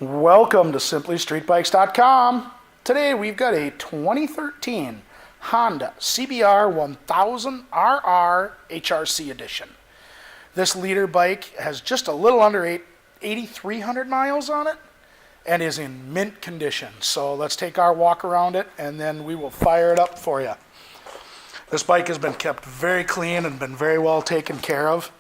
Welcome to SimplyStreetBikes.com. Today we've got a 2013 Honda CBR1000RR HRC edition. This leader bike has just a little under 8,300 miles on it and is in mint condition. So let's take our walk around it and then we will fire it up for you. This bike has been kept very clean and been very well taken care of.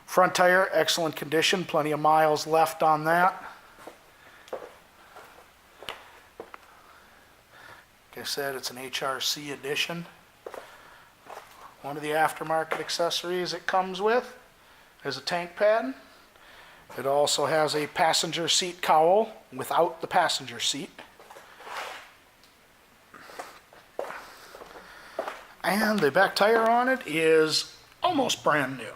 Front tire, excellent condition, plenty of miles left on that. Like I said, it's an HRC edition. One of the aftermarket accessories it comes with is a tank pad. It also has a passenger seat cowl without the passenger seat. And the back tire on it is almost brand new.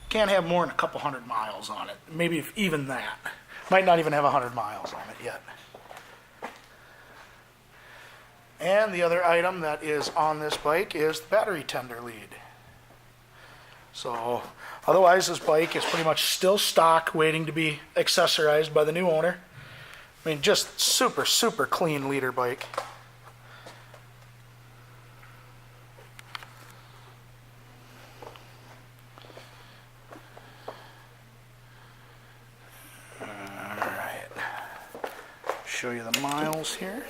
Can't have more than a couple hundred miles on it, maybe if even that. Might not even have 100 miles on it yet. And the other item that is on this bike is the battery tender lead. So otherwise this bike is pretty much still stock, waiting to be accessorized by the new owner. I mean, just super clean leader bike. Show you the miles here.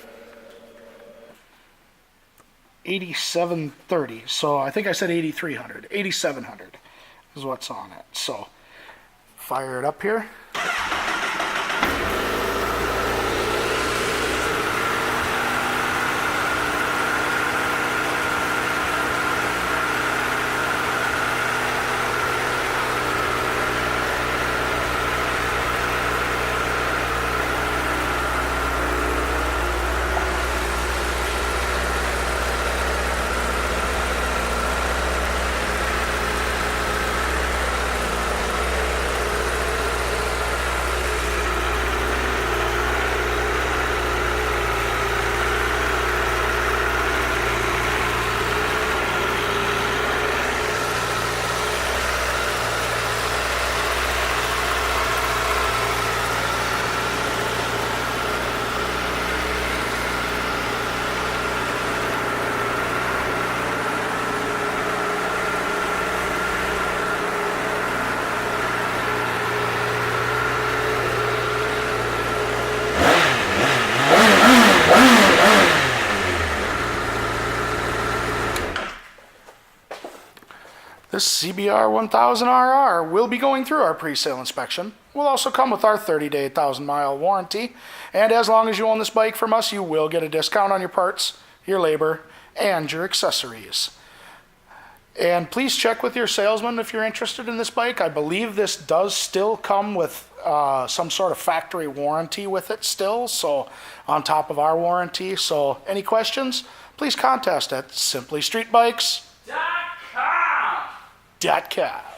8730. So I think I said 8300. 8700 is what's on it. So fire it up here. This CBR1000RR will be going through our pre-sale inspection. Will also come with our 30-day 1,000-mile warranty. And as long as you own this bike from us, you will get a discount on your parts, your labor, and your accessories. And please check with your salesman if you're interested in this bike. I believe this does still come with some sort of factory warranty with it still, so on top of our warranty. So any questions, please contact us at SimplyStreetBikes.com.